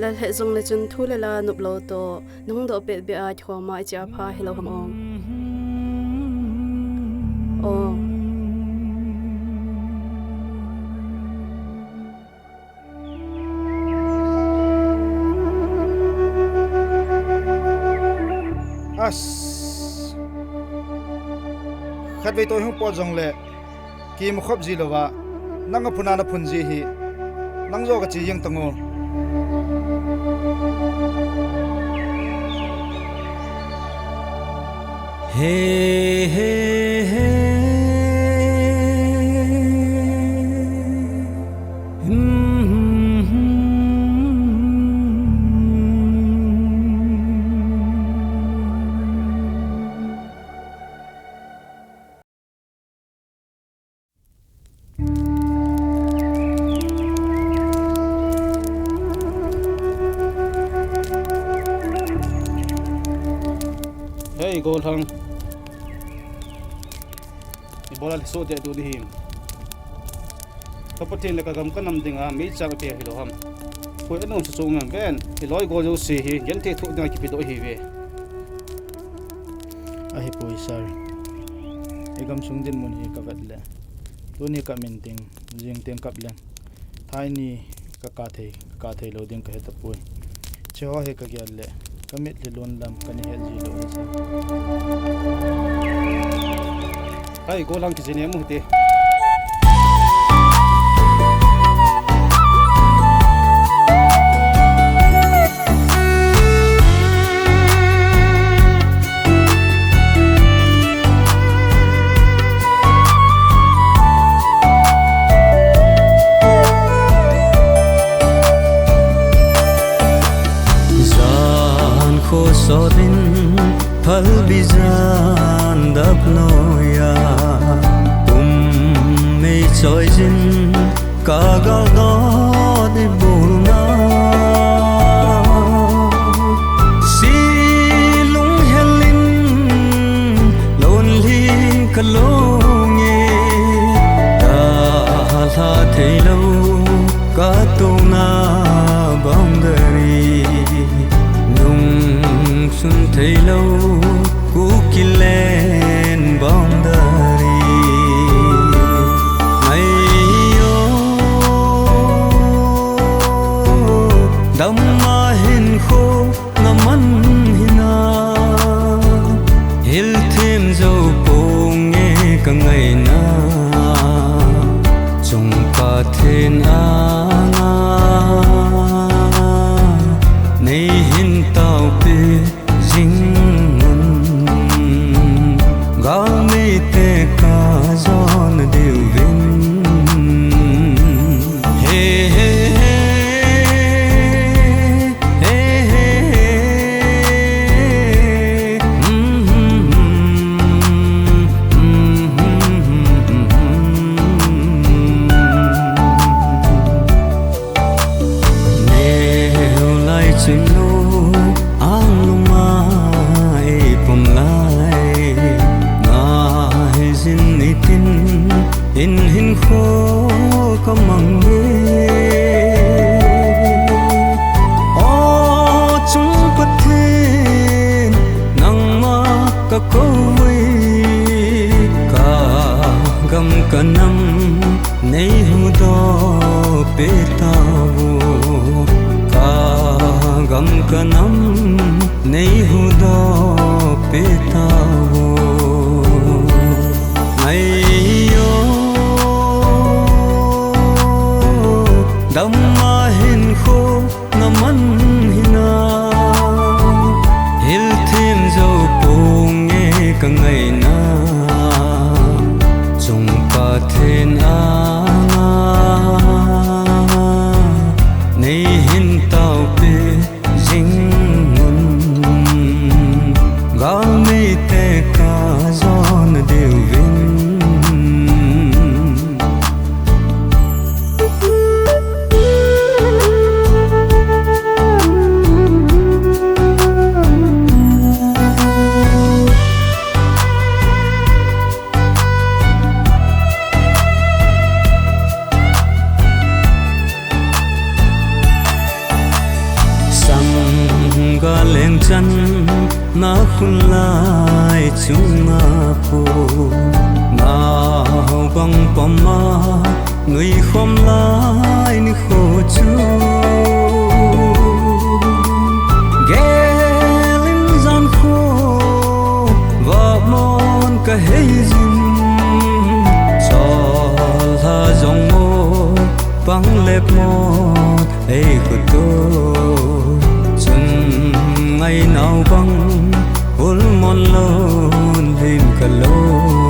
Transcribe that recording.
là hệ dùng là chân thu là nộp lô to nông độ bệt bệt ai cho mai chia pha hello ham ông khát về tôi không bỏ dòng lệ khi mà khóc gì là vợ năng ở phun phun gì hi năng do cái gì yang tango hey hey hey hey goal hang bola so de du him kapatin le ka gam kanam dinga mi chang te hi lo ham koi anom sa chung ngam ben hi loi go jo si hi yan te thu na ki pi do hi ve a hi poi sar egam sung din mun hi ka vat le tu ni ka min ting jing teng kap le thai ni ka thei lo ding ka he ta poi chewa he ka gyal le kamit le lon lam kan he ji lo sa ai go lang ki jene mu te so din phal bizan dap noya mei choi jin ka ga ga de bulna si lung helin lonely kalonge ta la thelo ka to na boundary sun thấy lâu cũ kia lên boundary ngày yo đam ma hin khô ngắm ăn hina hil thêm dâu po nghe cả ngày na chung pa thiên anga nay hin tao pe gao mi te ka zon diu vin hey hey hey hey nêu lại chừng nô ang mai pom lai in hin kho ka mangi o chung pathin nang ma ka koi ka gam kanam nei hu do pe ta wo ka gam kanam nei hu do pe ta wo đam ma hin khô ngắm ăn hina hil thêm dâu po nghe cả ngày na chung pa thiên anga chân na khun lai chung na po nào băng pama người khom lai ni khô chu gelin gian khô và mòn cả hay dinh cho la dòng mô băng lẹp mòn ấy của tôi chân ngày nào băng hôn mòn lôn thêm cả lô